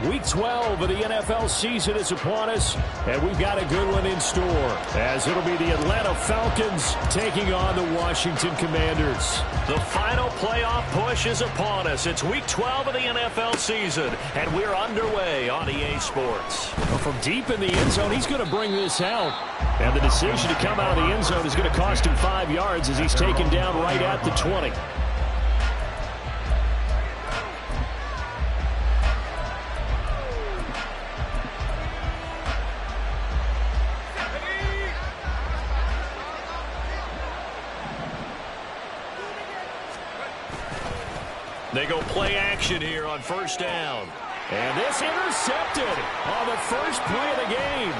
Week 12 of the NFL season is upon us, and we've got a good one in store, as it'll be the Atlanta Falcons taking on the Washington Commanders. The final playoff push is upon us. It's Week 12 of the NFL season, and we're underway on EA Sports. Well, from deep in the end zone, he's going to bring this out. And the decision to come out of the end zone is going to cost him 5 yards as he's taken down right at the 20. They go play action here on first down. And this intercepted on the first play of the game.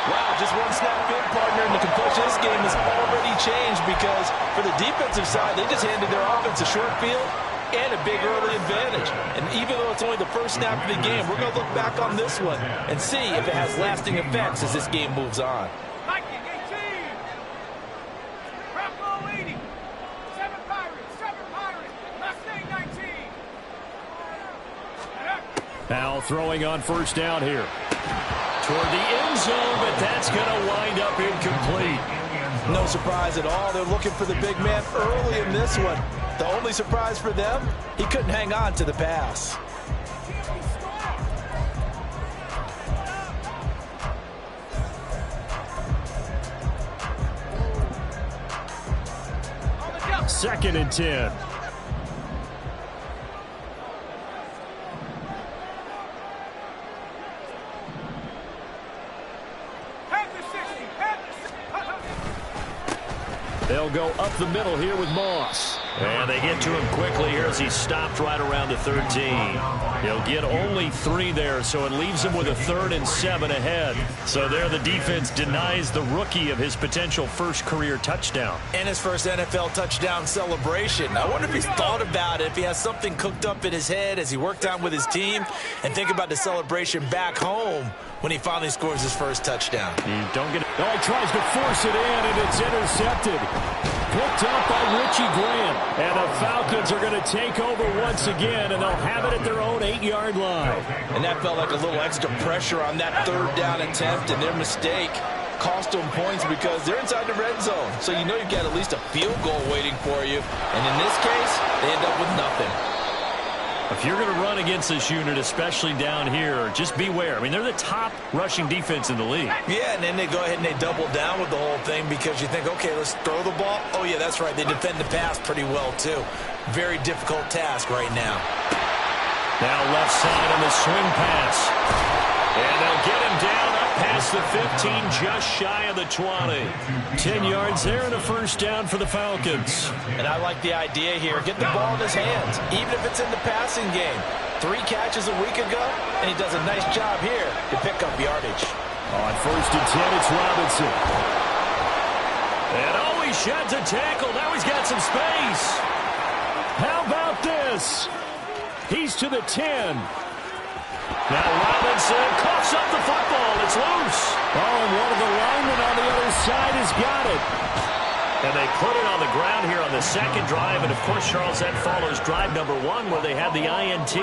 Wow, just one snap in, partner, and the completion of this game has already changed because for the defensive side, they just handed their offense a short field and a big early advantage. And even though it's only the first snap of the game, we're going to look back on this one and see if it has lasting effects as this game moves on. Now throwing on first down here. Toward the end zone, but that's going to wind up incomplete. No surprise at all. They're looking for the big man early in this one. The only surprise for them, he couldn't hang on to the pass. Second and 10. They'll go up the middle here with Moss. And they get to him quickly here as he's stopped right around the 13. He'll get only 3 there, so it leaves him with a 3rd and 7 ahead. So there the defense denies the rookie of his potential first career touchdown. And his first NFL touchdown celebration. I wonder if he's thought about it, if he has something cooked up in his head as he worked out with his team, and think about the celebration back home when he finally scores his first touchdown. You don't get it. Oh, he tries to force it in, and it's intercepted. Picked up by Richie Grant. And the Falcons are going to take over once again, and they'll have it at their own 8-yard line. And that felt like a little extra pressure on that 3rd down attempt, and their mistake cost them points because they're inside the red zone. So you know you've got at least a field goal waiting for you. And in this case, they end up with nothing. If you're going to run against this unit, especially down here, just beware. I mean, they're the top rushing defense in the league. Yeah, and then they go ahead and they double down with the whole thing because you think, okay, let's throw the ball. Oh, yeah, that's right. They defend the pass pretty well, too. Very difficult task right now. Now left side on the swing pass. And they'll get him down up past the 15, just shy of the 20. 10 yards there and a first down for the Falcons. And I like the idea here. Get the ball in his hands, even if it's in the passing game. 3 catches a week ago, and he does a nice job here to pick up yardage. On first and 10, it's Robinson. And he sheds a tackle. Now he's got some space. How about this? He's to the 10. Now Robinson coughs up the football. It's loose. Oh, and one of the linemen on the other side has got it. And they put it on the ground here on the second drive. And, of course, Charles, that follows drive number 1 where they had the INT.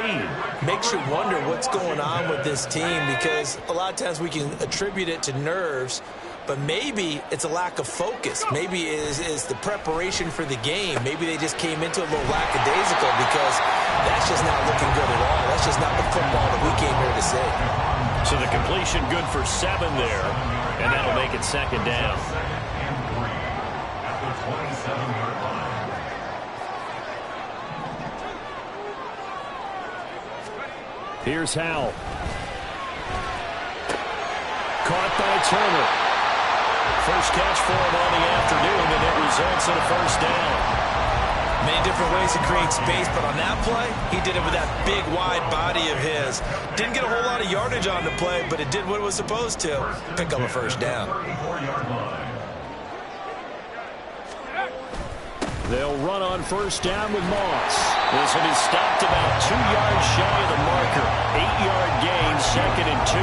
Makes you wonder what's going on with this team because a lot of times we can attribute it to nerves, but maybe it's a lack of focus. Maybe it is the preparation for the game. Maybe they just came into a little lackadaisical because that's just not looking good at all. That's just not the football that we came here to see. So the completion good for 7 there, and that'll make it second down. Here's Howell. Caught by Turner. First catch for him on the afternoon, and it results in a first down. Many different ways to create space, but on that play, he did it with that big, wide body of his. Didn't get a whole lot of yardage on the play, but it did what it was supposed to. Pick up a first down. They'll run on first down with Moss. This one is stopped about 2 yards shy of the marker. 8-yard gain, second and 2.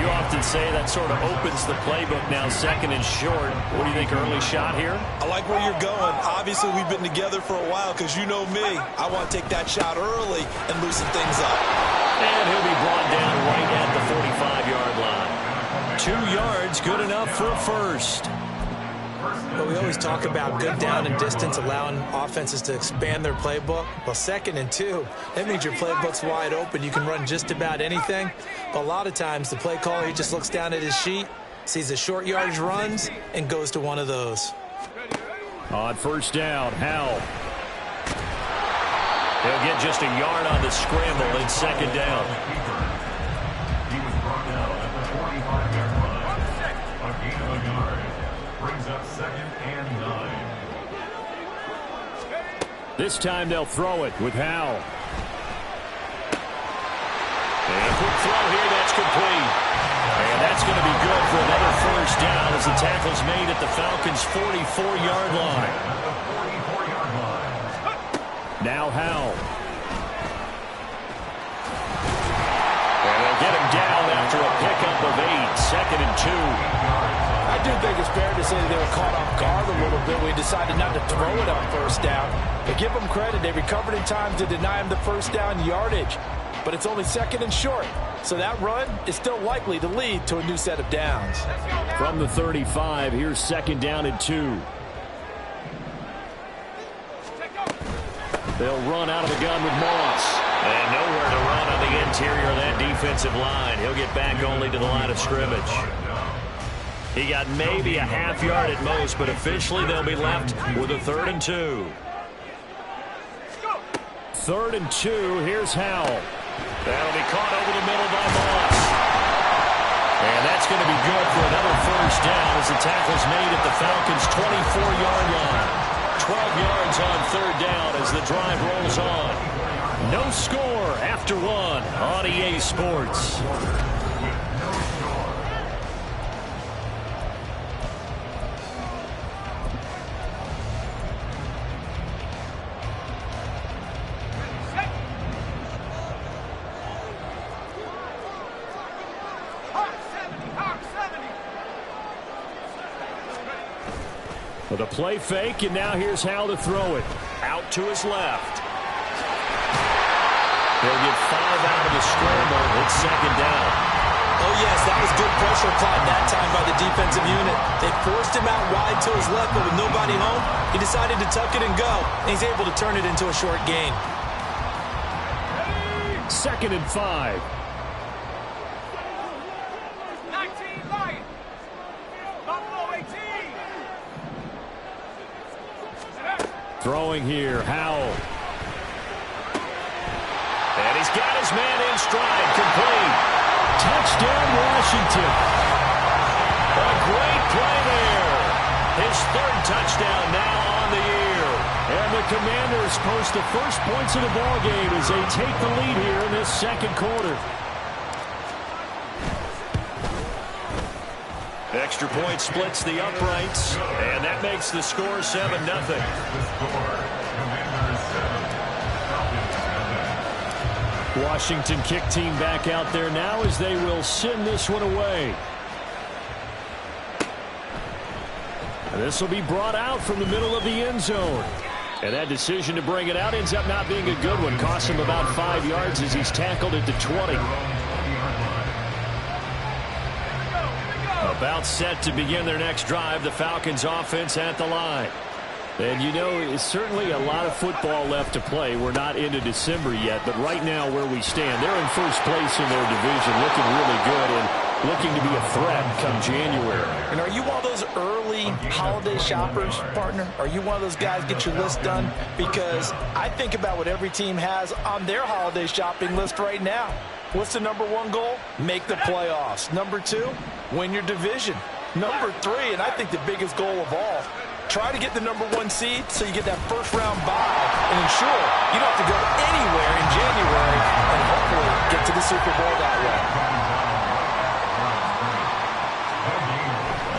You off often say that sort of opens the playbook now, second and short. What do you think, early shot here? I like where you're going. Obviously, we've been together for a while because you know me. I want to take that shot early and loosen things up. And he'll be brought down right at the 45-yard line. 2 yards, good enough for a first. But we always talk about good down and distance, allowing offenses to expand their playbook. Well, 2nd and 2, that means your playbook's wide open. You can run just about anything. But a lot of times, the play caller, he just looks down at his sheet, sees the short yardage runs, and goes to one of those. On first down, Howell. He'll get just a yard on the scramble in 2nd down. He was brought down at the 45-yard line. A gain of a yard. Brings up 2nd and 9. This time they'll throw it with Howell. And a quick throw here, that's complete. And that's going to be good for another first down as the tackle's made at the Falcons' 44-yard line. Now Howell. And they'll get him down after a pickup of 8, 2nd and 2. I do think it's fair to say that they were caught off guard a little bit. We decided not to throw it on first down. But give them credit. They recovered in time to deny him the first down yardage. But it's only 2nd and short. So that run is still likely to lead to a new set of downs. From the 35, here's 2nd down and 2. They'll run out of the gun with Moss. And nowhere to run on the interior of that defensive line. He'll get back only to the line of scrimmage. He got maybe a half yard at most, but officially they'll be left with a 3rd and 2. 3rd and 2, here's Howell. That'll be caught over the middle by Moss. And that's going to be good for another first down as the tackle's made at the Falcons' 24-yard line. 12 yards on 3rd down as the drive rolls on. No score after 1 on EA Sports. With a play fake, and now here's Howell to throw it. Out to his left. He'll get 5 out of the scramble. It's 2nd down. Oh, yes, that was good pressure applied that time by the defensive unit. They forced him out wide to his left, but with nobody home, he decided to tuck it and go, and he's able to turn it into a short gain. 2nd and 5. Throwing here, Howell. And he's got his man in stride, complete. Touchdown, Washington. A great play there. His 3rd touchdown now on the year. And the Commanders post the first points of the ballgame as they take the lead here in this 2nd quarter. Extra point splits the uprights, and that makes the score 7-0. Washington kick team back out there now as they will send this one away. And this will be brought out from the middle of the end zone. And that decision to bring it out ends up not being a good one. Costs him about 5 yards as he's tackled at the 20. About set to begin their next drive, the Falcons offense at the line. And you know, it's certainly a lot of football left to play. We're not into December yet, but right now where we stand, they're in first place in their division, looking really good and looking to be a threat come January. And are you one of those early holiday shoppers, partner? Are you one of those guys get your list done? Because I think about what every team has on their holiday shopping list right now. What's the number 1 goal? Make the playoffs. Number 2, win your division. Number 3, and I think the biggest goal of all, try to get the number 1 seed so you get that first-round bye and ensure you don't have to go anywhere in January and hopefully get to the Super Bowl that way.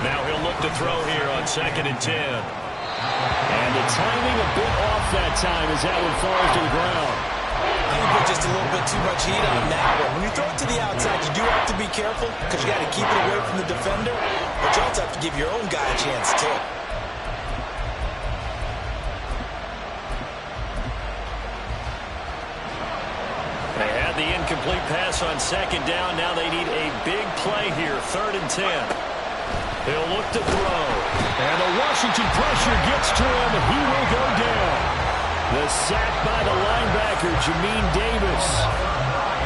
Now he'll look to throw here on 2nd and 10. And the timing a bit off that time as that one falls to the ground. I think put just a little bit too much heat on that one. When you throw it to the outside, you do have to be careful because you got to keep it away from the defender, but you also have to give your own guy a chance too. They had the incomplete pass on second down. Now they need a big play here, 3rd and 10. He'll look to throw. And the Washington pressure gets to him. He will go down. The sack by the linebacker, Jamin Davis.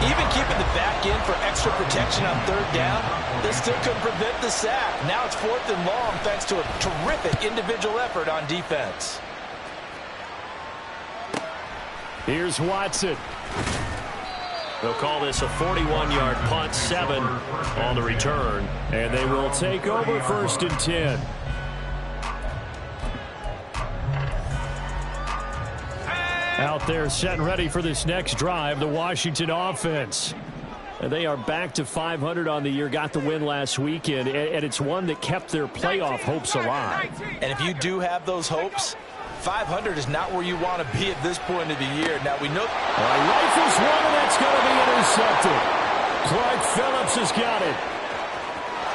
Even keeping the back in for extra protection on 3rd down, they still couldn't prevent the sack. Now it's 4th and long thanks to a terrific individual effort on defense. Here's Watson. They'll call this a 41-yard punt, 7 on the return. And they will take over 1st and 10. Out there set and ready for this next drive, the Washington offense. And they are back to 500 on the year, got the win last weekend, and it's one that kept their playoff hopes alive. And if you do have those hopes, 500 is not where you want to be at this point of the year. Now we know. Rifles one, and that's going to be intercepted. Clark Phillips has got it.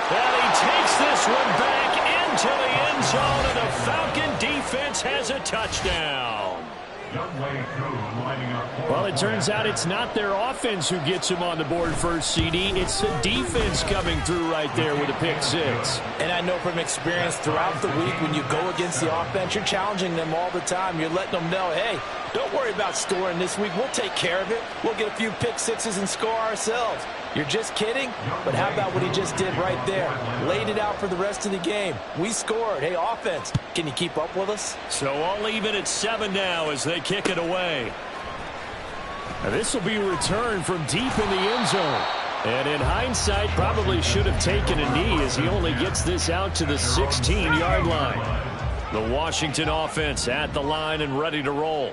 And he takes this one back into the end zone, and the Falcon defense has a touchdown. Well, it turns out it's not their offense who gets him on the board first, CD. It's the defense coming through right there with a pick 6. And I know from experience throughout the week, when you go against the offense, you're challenging them all the time. You're letting them know, hey, don't worry about scoring this week. We'll take care of it. We'll get a few pick 6s and score ourselves. You're just kidding? But how about what he just did right there? Laid it out for the rest of the game. We scored. Hey, offense, can you keep up with us? So all even at 7 now as they kick it away. Now this will be returned from deep in the end zone. And in hindsight, probably should have taken a knee as he only gets this out to the 16-yard line. The Washington offense at the line and ready to roll.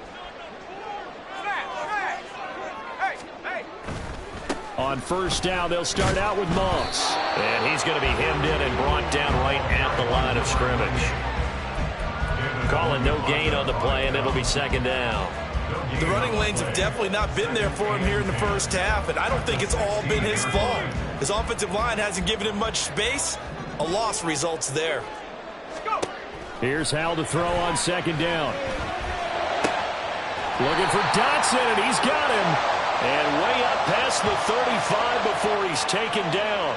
On 1st down, they'll start out with Moss. And he's going to be hemmed in and brought down right at the line of scrimmage. Calling no gain on the play, and it'll be 2nd down. The running lanes have definitely not been there for him here in the first half, and I don't think it's all been his fault. His offensive line hasn't given him much space. A loss results there. Here's Hal to throw on 2nd down. Looking for Dotson, and he's got him. And way up past the 35 before he's taken down.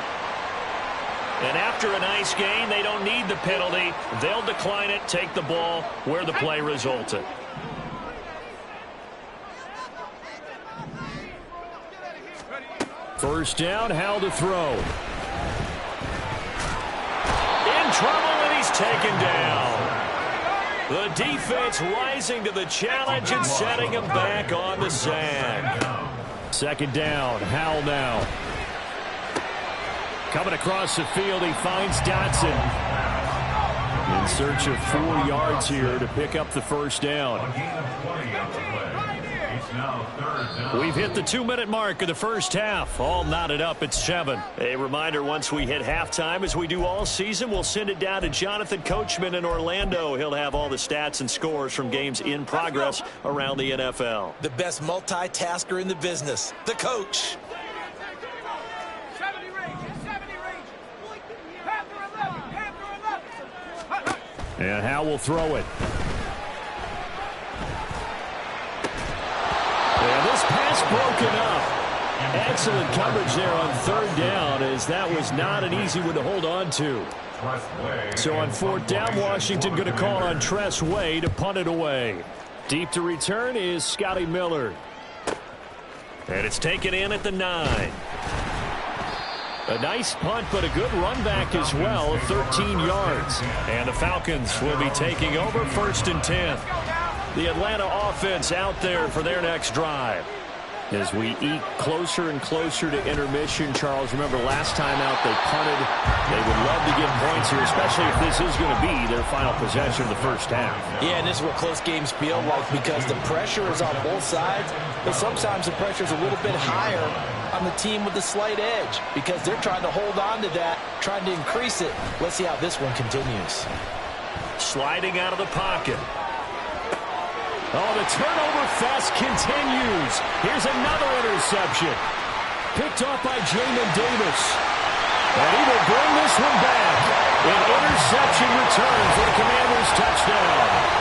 And after a nice gain, they don't need the penalty. They'll decline it, take the ball where the play resulted. First down, Hal to throw. In trouble, and he's taken down. The defense rising to the challenge and setting him back on the sand. 2nd down, Hal now. Coming across the field, he finds Dotson. In search of 4 yards here to pick up the 1st down. We've hit the 2-minute mark of the first half. All knotted up at 7. A reminder, once we hit halftime, as we do all season, we'll send it down to Jonathan Coachman in Orlando. He'll have all the stats and scores from games in progress around the NFL. The best multitasker in the business, the coach. And Hal will throw it. And this pass broken up. Excellent coverage there on 3rd down, as that was not an easy one to hold on to. So on 4th down, Washington going to call on Tress Way to punt it away. Deep to return is Scotty Miller. And it's taken in at the 9. A nice punt, but a good run back as well, 13 yards. And the Falcons will be taking over 1st and 10. The Atlanta offense out there for their next drive. As we eat closer and closer to intermission, Charles, remember last time out they punted. They would love to get points here, especially if this is going to be their final possession of the first half. Yeah, and this is what close games feel like because the pressure is on both sides, but sometimes the pressure is a little bit higher on the team with the slight edge because they're trying to hold on to that, trying to increase it. Let's see how this one continues. Sliding out of the pocket. Oh, the turnover fest continues. Here's another interception. Picked off by Jamin Davis. And he will bring this one back. An interception return for the Commanders' touchdown.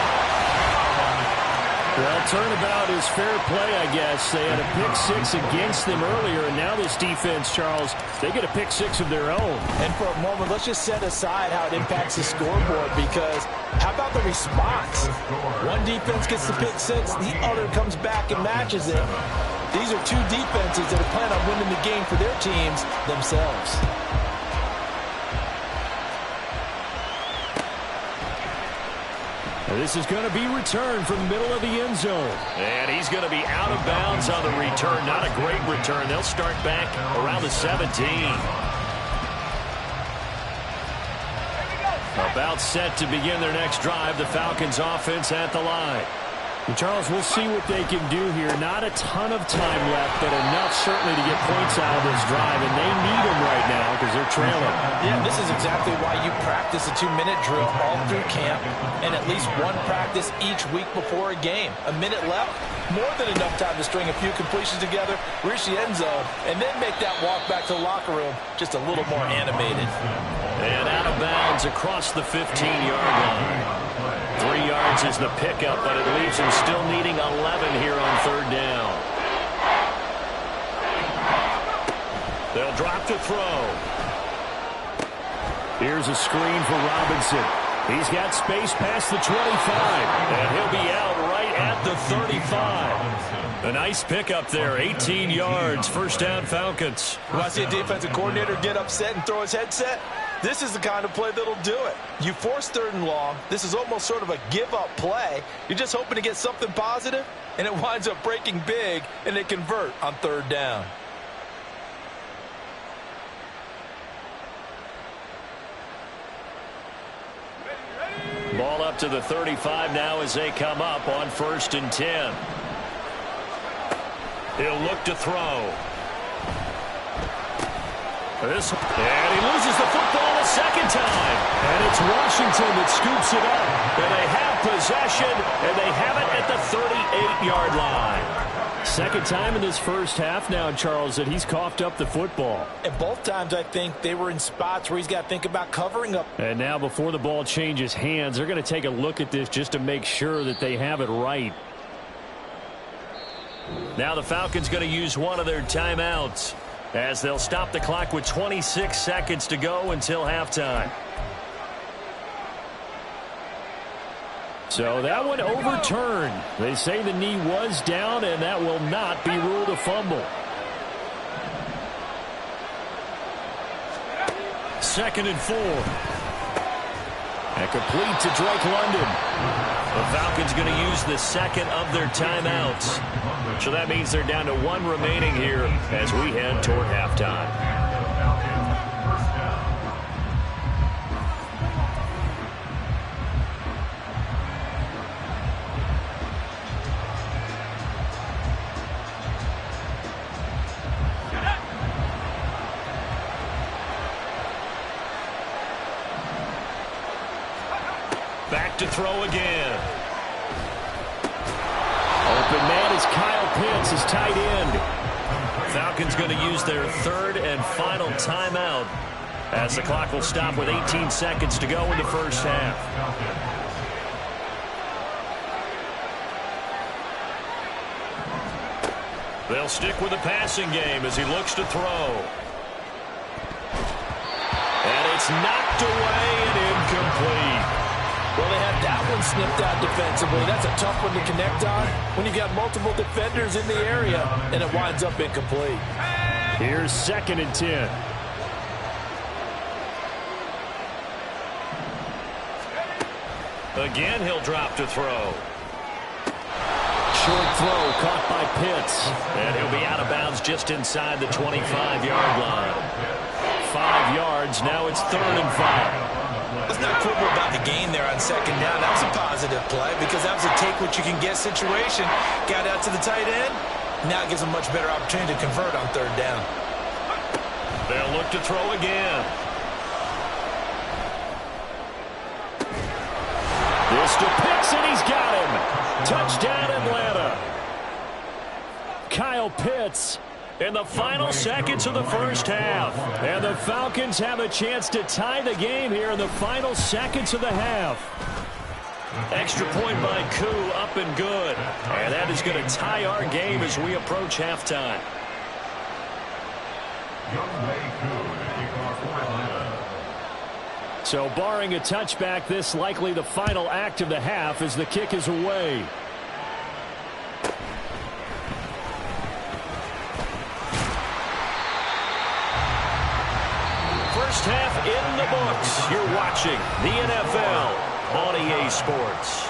Well, turnabout is fair play, I guess. They had a pick six against them earlier, and now this defense, Charles, they get a pick six of their own. And for a moment, let's just set aside how it impacts the scoreboard, because how about the response? One defense gets the pick six, the other comes back and matches it. These are two defenses that are planning on winning the game for their teams themselves. This is going to be returned from the middle of the end zone. And he's going to be out of bounds on the return. Not a great return. They'll start back around the 17. About set to begin their next drive. The Falcons offense at the line. And Charles, we'll see what they can do here. Not a ton of time left, but enough certainly to get points out of this drive, and they need them right now because they're trailing. Yeah, this is exactly why you practice a 2-minute drill all through camp and at least one practice each week before a game. A minute left, more than enough time to string a few completions together, reach the end zone, and then make that walk back to the locker room just a little more animated. And out of bounds across the 15-yard line. 3 yards is the pickup, but it leaves him still needing 11 here on third down. They'll drop to throw. Here's a screen for Robinson. He's got space past the 25, and he'll be out right at the 35. A nice pickup there, 18 yards, first down Falcons. When I see a defensive coordinator get upset and throw his headset, this is the kind of play that'll do it. You force third and long. This is almost sort of a give-up play. You're just hoping to get something positive, and it winds up breaking big, and they convert on third down. Ball up to the 35 now as they come up on 1st and 10. He'll look to throw. And he loses the football a second time. And it's Washington that scoops it up. And they have possession, and they have it at the 38-yard line. Second time in this first half now, Charles, that he's coughed up the football. And both times, I think, they were in spots where he's got to think about covering up. And now before the ball changes hands, they're going to take a look at this just to make sure that they have it right. Now the Falcons going to use one of their timeouts, as they'll stop the clock with 26 seconds to go until halftime. So that one overturned. They say the knee was down, and that will not be ruled a fumble. 2nd and 4. And complete to Drake London. The Falcons going to use the second of their timeouts. So that means they're down to 1 remaining here as we head toward halftime. Back to throw again. Open man is Kyle Pitts, his tight end. Falcons going to use their 3rd and final timeout as the clock will stop with 18 seconds to go in the first half. They'll stick with the passing game as he looks to throw. And it's knocked away and incomplete. Well, they had that one snipped out defensively. That's a tough one to connect on when you've got multiple defenders in the area, and it winds up incomplete. Here's 2nd and 10. Again, he'll drop to throw. Short throw caught by Pitts. And he'll be out of bounds just inside the 25-yard line. 5 yards, now it's 3rd and 5. Let's not quibble about the gain there on 2nd down. That was a positive play because that was a take-what-you-can-get situation. Got out to the tight end. Now it gives them a much better opportunity to convert on 3rd down. They'll look to throw again. This to Pitts, and he's got him. Touchdown, Atlanta. Kyle Pitts in the final seconds of the first half. And the Falcons have a chance to tie the game here in the final seconds of the half. Extra point by Koo, up and good. And that is going to tie our game as we approach halftime. So barring a touchback, this likely the final act of the half as the kick is away. First half in the books. You're watching the NFL on EA Sports.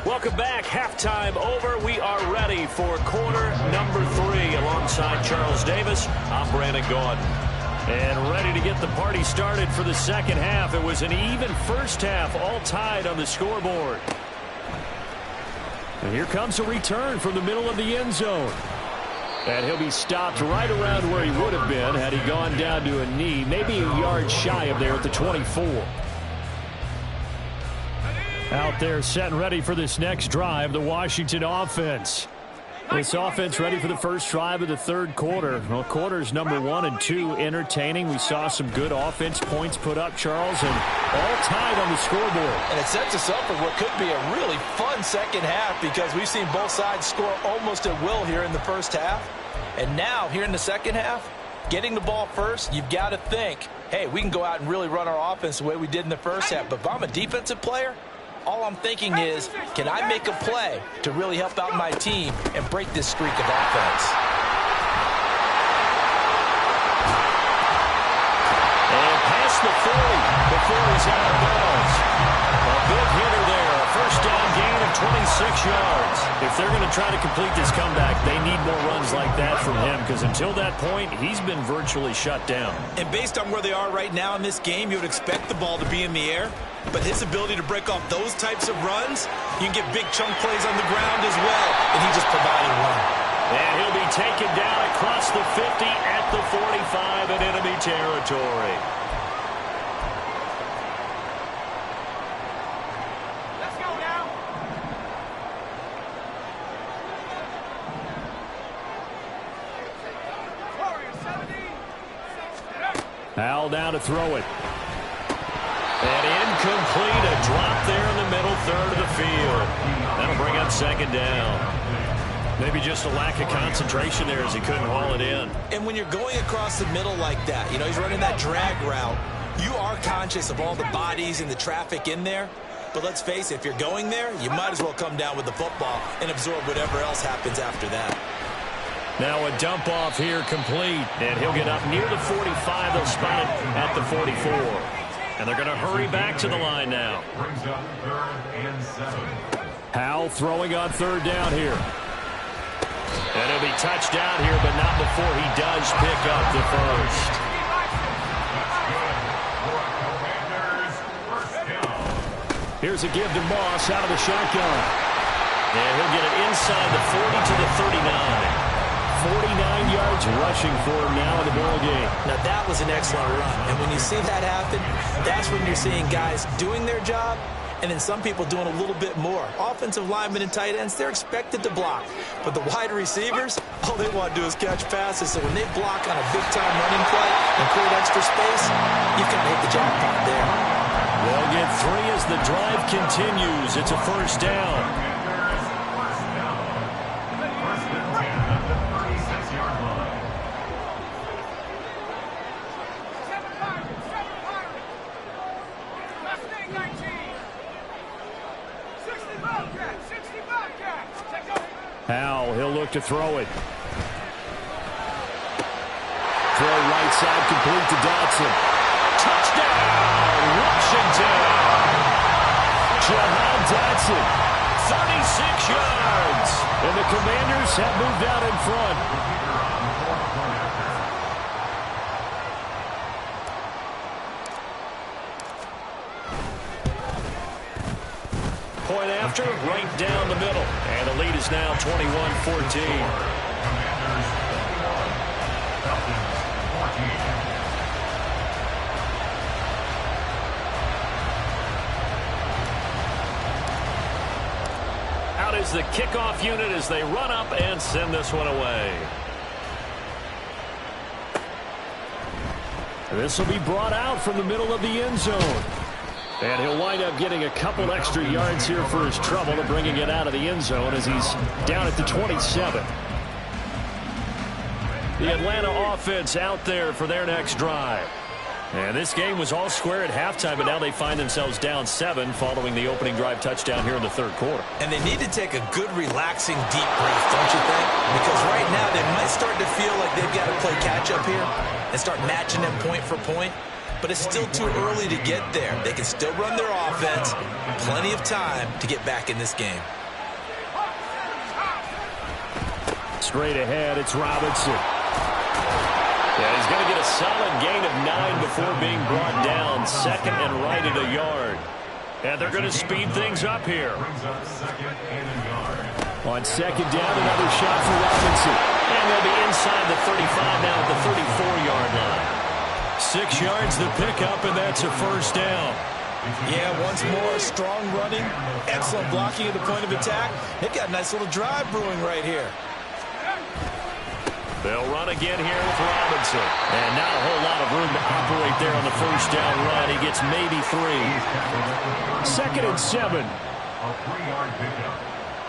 Welcome back. Halftime over. We are ready for quarter number 3. Alongside Charles Davis, I'm Brandon Gaudin. And ready to get the party started for the second half. It was an even first half, all tied on the scoreboard. And here comes a return from the middle of the end zone. And he'll be stopped right around where he would have been had he gone down to a knee, maybe a yard shy of there at the 24. Out there set and ready for this next drive, the Washington offense. This offense ready for the first drive of the third quarter. Well, quarters number 1 and 2 entertaining. We saw some good offense points put up, Charles, and all tied on the scoreboard. And it sets us up for what could be a really fun second half because we've seen both sides score almost at will here in the first half. And now, here in the second half, getting the ball first, you've got to think, hey, we can go out and really run our offense the way we did in the first half. But if I'm a defensive player, all I'm thinking is, can I make a play to really help out my team and break this streak of offense? And past the 40 before he's out of bounds. A big hitter there. A first down gain of 26 yards. If they're going to try to complete this comeback, they need more runs like that from him because until that point, he's been virtually shut down. And based on where they are right now in this game, you would expect the ball to be in the air. But his ability to break off those types of runs, you can get big chunk plays on the ground as well. And he just provided one. And he'll be taken down across the 50 at the 45 in enemy territory. Let's go now. Al down to throw it. And incomplete, a drop there in the middle third of the field. That'll bring up second down. Maybe just a lack of concentration there as he couldn't haul it in. And when you're going across the middle like that, you know, he's running that drag route, you are conscious of all the bodies and the traffic in there. But let's face it, if you're going there, you might as well come down with the football and absorb whatever else happens after that. Now a dump off here complete. And he'll get up near the 45. They'll spot it at the 44. And they're going to hurry back to the line now. Brings up 3rd and 7. Howell throwing on third down here. And he'll be touched down here, but not before he does pick up the first. Here's a give to Moss out of the shotgun. And he'll get it inside the 40 to the 39. 49 yards rushing for him now in the ball game. Now that was an excellent run. And when you see that happen, that's when you're seeing guys doing their job and then some people doing a little bit more. Offensive linemen and tight ends, they're expected to block. But the wide receivers, all they want to do is catch passes. So when they block on a big-time running play and create extra space, you've got to hit the jackpot there. They'll get 3 as the drive continues. It's a first down. Howell, he'll look to throw it. Throw right side, complete to Dotson. Touchdown, Washington. Jahan Dotson. 36 yards. And the Commanders have moved out in front. Point after, right down the middle. And the lead is now 21-14. out is the kickoff unit as they run up and send this one away. This will be brought out from the middle of the end zone. And he'll wind up getting a couple extra yards here for his trouble to bringing it out of the end zone as he's down at the 27. The Atlanta offense out there for their next drive. And this game was all square at halftime, but now they find themselves down 7 following the opening drive touchdown here in the third quarter. And they need to take a good, relaxing, deep breath, don't you think? Because right now they might start to feel like they've got to play catch-up here and start matching them point for point. But it's still too early to get there. They can still run their offense. Plenty of time to get back in this game. Straight ahead, it's Robinson. Yeah, he's going to get a solid gain of 9 before being brought down. Second and right at a yard. And they're going to speed things up here. On second down, another shot for Robinson. And they'll be inside the 35 now at the 34-yard line. 6 yards the pickup, and that's a first down. Yeah, once more, strong running, excellent blocking at the point of attack. They've got a nice little drive brewing right here. They'll run again here with Robinson. And not a whole lot of room to operate there on the first down run. He gets maybe 3. Second and 7. A 3-yard pickup.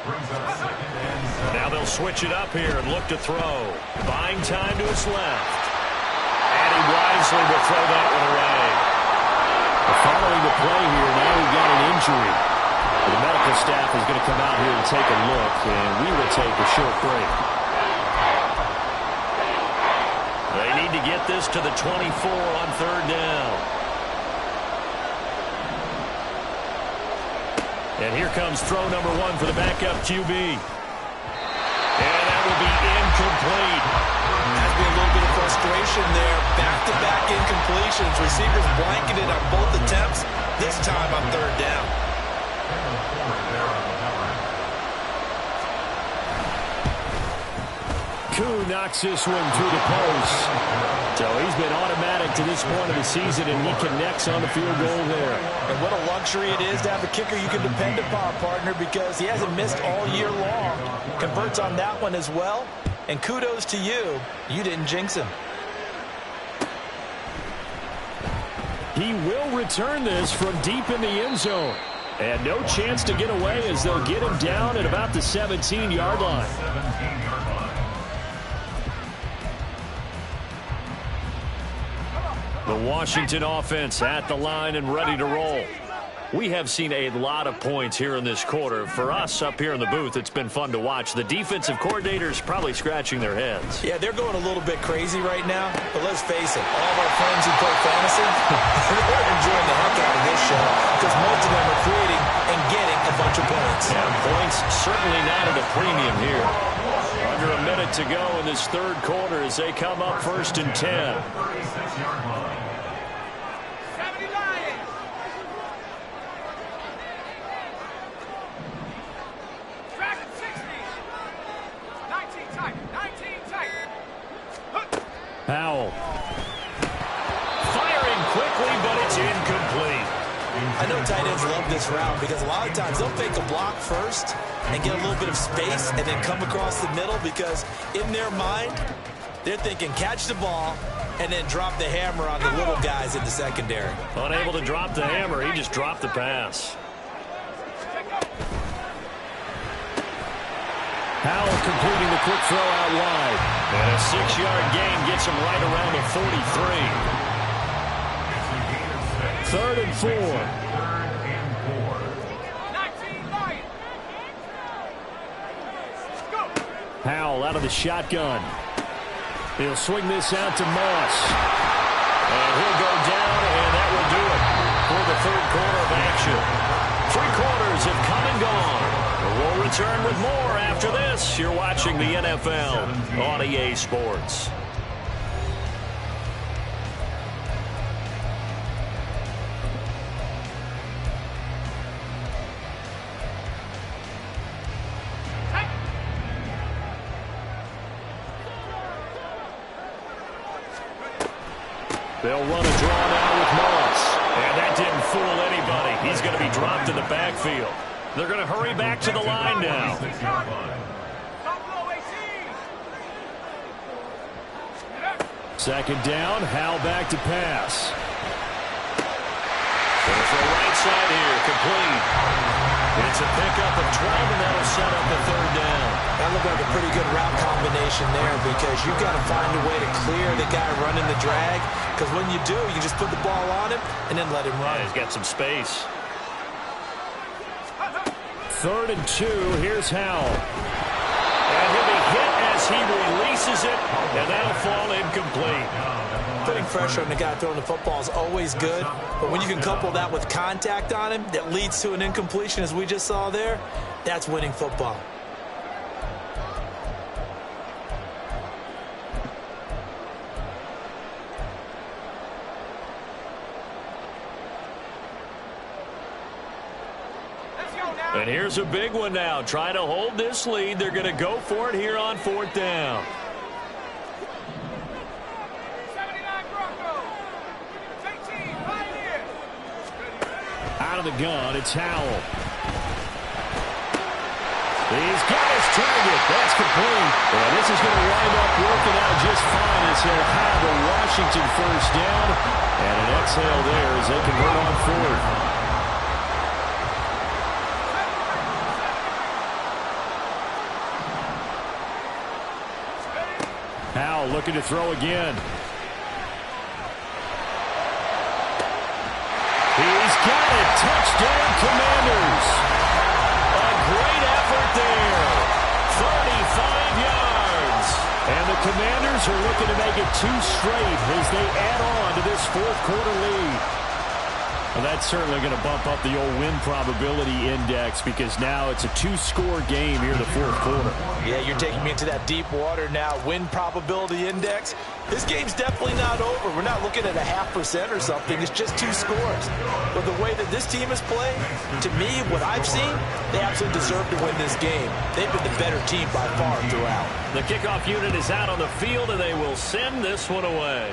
Brings up second and 7. Now they'll switch it up here and look to throw. Buying time to his left. And he wisely will throw that one away. Following the play here, now we've got an injury. The medical staff is going to come out here and take a look, and we will take a short break. They need to get this to the 24 on third down. And here comes throw number 1 for the backup QB. And that will be incomplete. Has been a little bit of frustration there. Back-to-back incompletions. Receivers blanketed on both attempts. This time on third down. Koo knocks this one through the post. So he's been automatic to this point of the season, and he connects on the field goal there. And what a luxury it is to have a kicker you can depend upon, partner, because he hasn't missed all year long. Converts on that one as well. And kudos to you. You didn't jinx him. He will return this from deep in the end zone. And no chance to get away as they'll get him down at about the 17-yard line. 17-yard line. The Washington offense at the line and ready to roll. We have seen a lot of points here in this quarter. For us up here in the booth, it's been fun to watch. The defensive coordinators probably scratching their heads. Yeah, they're going a little bit crazy right now. But let's face it, all of our friends who play fantasy, they're enjoying the heck out of this show because most of them are creating and getting a bunch of points. And points certainly not at a premium here. Under a minute to go in this third quarter as they come up first and 10. 36-yard line. 70 Lions. Track 60. 19 tight. 19 tight. Powell. Firing quickly, but it's incomplete. I know tight ends love this route because a lot of times they'll fake a block first and get a little bit of space and then come across the middle because in their mind, they're thinking catch the ball and then drop the hammer on the little guys in the secondary. Unable to drop the hammer, he just dropped the pass. Powell completing the quick throw out wide. And a 6-yard gain gets him right around the 43. Third and 4. 19 Lions. Go. Powell out of the shotgun. He'll swing this out to Moss. And he'll go down, and that will do it for the third quarter of action. 3 quarters have come and gone. We'll return with more after this. You're watching the NFL on EA Sports. They'll run a draw now with Moss. And that didn't fool anybody. He's going to be dropped in the backfield. They're going to hurry back to the line now. Second down, Howell back to pass. Going for a right side here, complete. It's a pickup of 12, and that'll set up the third down. That looked like a pretty good route combination there because you've got to find a way to clear the guy running the drag, because when you do, you just put the ball on him and then let him run. Yeah, he's got some space. 3rd and 2, here's Howell. And he'll be hit as he releases it, and that'll fall incomplete. Putting pressure on the guy throwing the football is always good, but when you can couple that with contact on him that leads to an incompletion, as we just saw there, that's winning football. And here's a big one now. Trying to hold this lead. They're going to go for it here on 4th down. Out of the gun, it's Howell. He's got his target. That's complete. And this is going to wind up working out just fine as he'll have a Washington first down. And an exhale there as they convert on 4th. Howell looking to throw again. He's got it. Touchdown, Commanders. A great effort there. 35 yards. And the Commanders are looking to make it 2 straight as they add on to this 4th quarter lead. Well, that's certainly going to bump up the old win probability index because now it's a 2-score game here in the 4th quarter. Yeah, you're taking me into that deep water now. Win probability index. This game's definitely not over. We're not looking at a 0.5% or something. It's just 2 scores. But the way that this team has played, to me, what I've seen, they absolutely deserve to win this game. They've been the better team by far throughout. The kickoff unit is out on the field, and they will send this one away.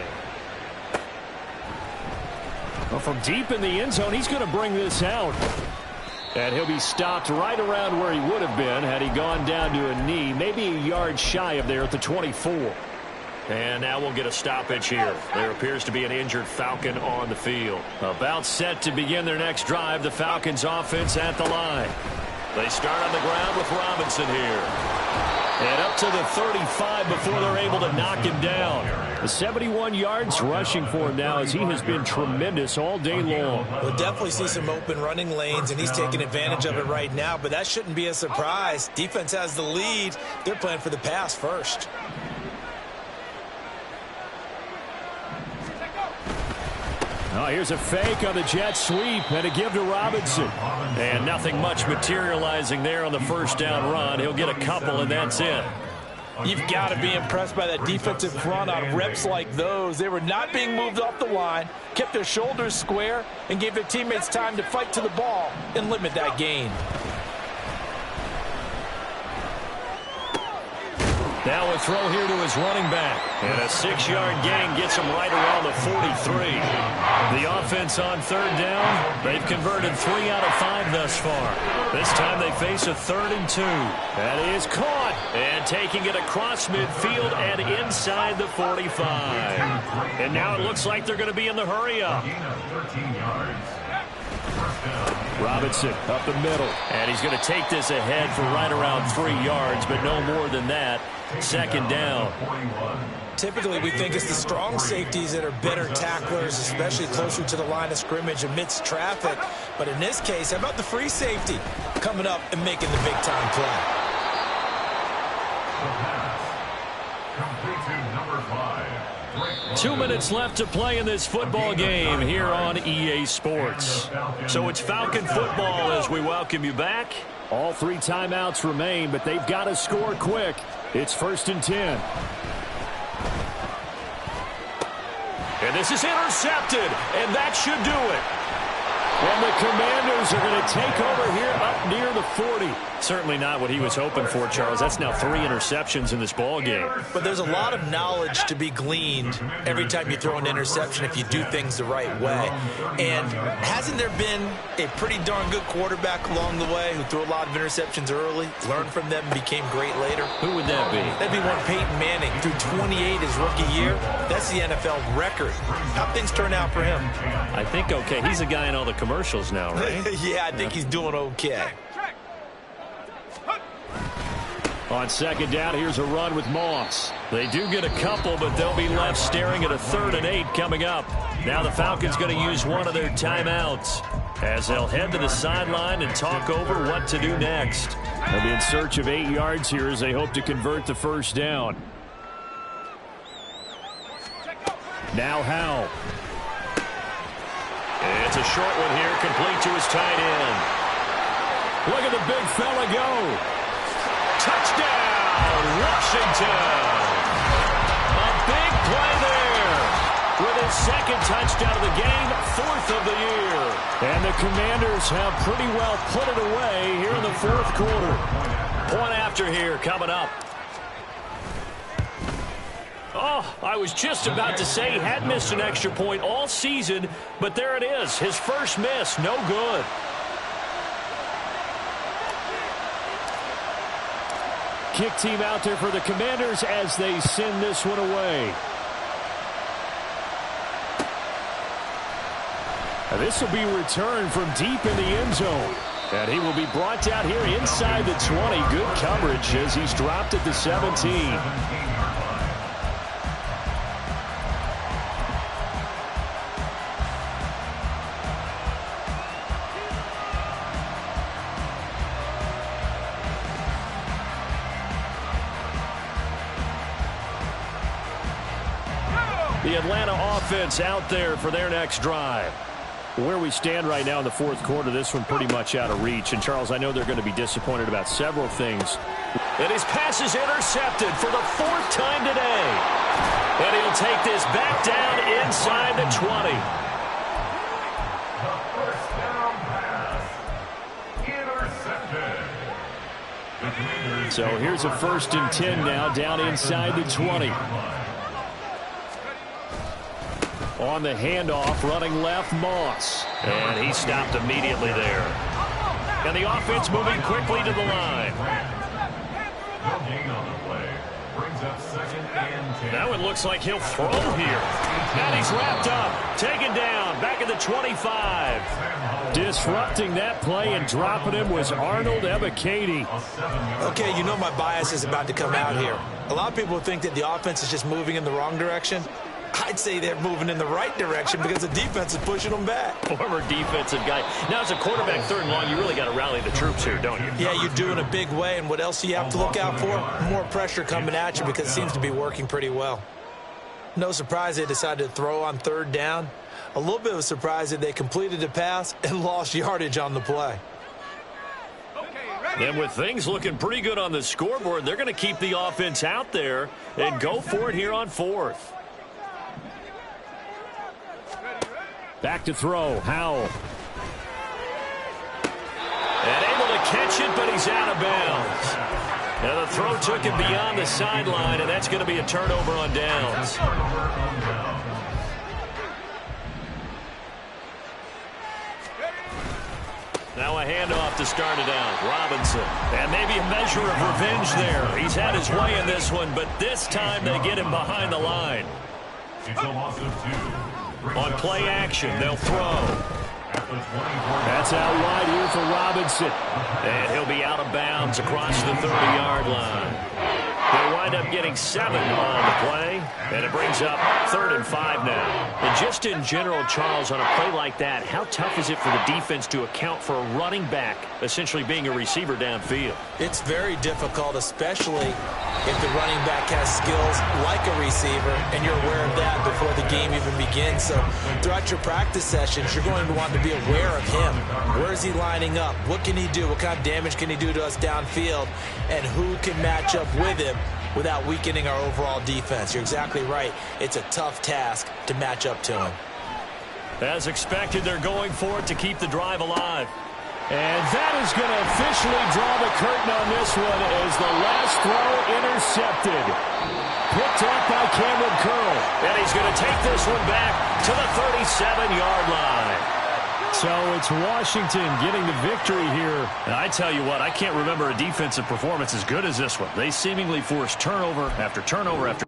Well, from deep in the end zone, he's going to bring this out. And he'll be stopped right around where he would have been had he gone down to a knee, maybe a yard shy of there at the 24. And now we'll get a stoppage here. There appears to be an injured Falcon on the field. About set to begin their next drive, the Falcons offense at the line. They start on the ground with Robinson here. And up to the 35 before they're able to knock him down. The 71 yards rushing for him now as he has been tremendous all day long. We'll definitely see some open running lanes, and he's taking advantage of it right now, but that shouldn't be a surprise. Defense has the lead. They're playing for the pass first. Oh, here's a fake on the jet sweep and a give to Robinson. And nothing much materializing there on the first down run. He'll get a couple, and that's it. You've got to be impressed by that defensive front on reps like those. They were not being moved off the line, kept their shoulders square, and gave their teammates time to fight to the ball and limit that gain. Now a throw here to his running back. And a 6-yard gain gets him right around the 43. The offense on 3rd down, they've converted 3 out of 5 thus far. This time they face a 3rd and 2. That is caught. And taking it across midfield and inside the 45. And now it looks like they're going to be in the hurry-up. Robinson up the middle. And he's going to take this ahead for right around 3 yards, but no more than that. 2nd down. Typically, we think it's the strong safeties that are better tacklers, especially closer to the line of scrimmage amidst traffic. But in this case, how about the free safety coming up and making the big-time play? 2 minutes left to play in this football game here on EA Sports. So it's Falcon football as we welcome you back. All 3 timeouts remain, but they've got to score quick. It's 1st and 10. And this is intercepted, and that should do it. And the Commanders are going to take over here up near the 40. Certainly not what he was hoping for, Charles. That's now 3 interceptions in this ball game. But there's a lot of knowledge to be gleaned every time you throw an interception if you do things the right way. And hasn't there been a pretty darn good quarterback along the way who threw a lot of interceptions early, learned from them, and became great later? Who would that be? That'd be one Peyton Manning. Threw 28 his rookie year. That's the NFL record. How'd things turn out for him? I think okay. He's a guy in all the commercials now, right? Yeah, I think he's doing okay. On second down, here's a run with Moss. They do get a couple, but they'll be left staring at a 3rd and 8 coming up. Now the Falcons going to use one of their timeouts as they'll head to the sideline and talk over what to do next. They'll be in search of 8 yards here as they hope to convert the first down. Now Howe. It's a short one here, complete to his tight end. Look at the big fella go. Touchdown, Washington. A big play there. With his 2nd touchdown of the game, 4th of the year. And the Commanders have pretty well put it away here in the 4th quarter. Point after here coming up. Oh, I was just about to say he had missed an extra point all season, but there it is. His first miss, no good. Kick team out there for the Commanders as they send this one away. This will be returned from deep in the end zone. And he will be brought down here inside the 20. Good coverage as he's dropped at the 17. The Atlanta offense out there for their next drive. Where we stand right now in the 4th quarter, this one pretty much out of reach. And, Charles, I know they're going to be disappointed about several things. And his pass is intercepted for the 4th time today. And he'll take this back down inside the 20. The first down pass. Intercepted. So here's a 1st and 10 now down inside the 20. On the handoff, running left, Moss. And he stopped immediately there. And the offense moving quickly to the line. No gain on the play. Brings up 2nd and 10. Now it looks like he'll throw here. And he's wrapped up. Taken down. Back at the 25. Disrupting that play and dropping him was Arnold Ebiketie. Okay, you know my bias is about to come out here. A lot of people think that the offense is just moving in the wrong direction. I'd say they're moving in the right direction because the defense is pushing them back. Former defensive guy. Now, as a quarterback 3rd and long, you really got to rally the troops here, don't you? Yeah, you do in a big way. And what else do you have to look out for? More pressure coming at you because it seems to be working pretty well. No surprise they decided to throw on 3rd down. A little bit of a surprise that they completed the pass and lost yardage on the play. And with things looking pretty good on the scoreboard, they're going to keep the offense out there and go for it here on 4th. Back to throw, Howell. And able to catch it, but he's out of bounds. Now the throw took him beyond the sideline, and that's going to be a turnover on downs. Now a handoff to start it out. Robinson. And maybe a measure of revenge there. He's had his way in this one, but this time they get him behind the line. It's a loss of 2. On play action, they'll throw. That's out wide here for Robinson. And he'll be out of bounds across the 30-yard line. They'll wind up getting 7 on the play. And it brings up 3rd and 5 now. And just in general, Charles, on a play like that, how tough is it for the defense to account for a running back essentially being a receiver downfield? It's very difficult, especially if the running back has skills like a receiver, and you're aware of that before the game even begins. So throughout your practice sessions, you're going to want to be aware of him. Where is he lining up? What can he do? What kind of damage can he do to us downfield? And who can match up with him without weakening our overall defense? You're exactly right. It's a tough task to match up to him. As expected, they're going for it to keep the drive alive. And that is going to officially draw the curtain on this one as the last throw intercepted. Picked up by Cameron Curl. And he's going to take this one back to the 37-yard line. So it's Washington getting the victory here. And I tell you what, I can't remember a defensive performance as good as this one. They seemingly forced turnover after turnover after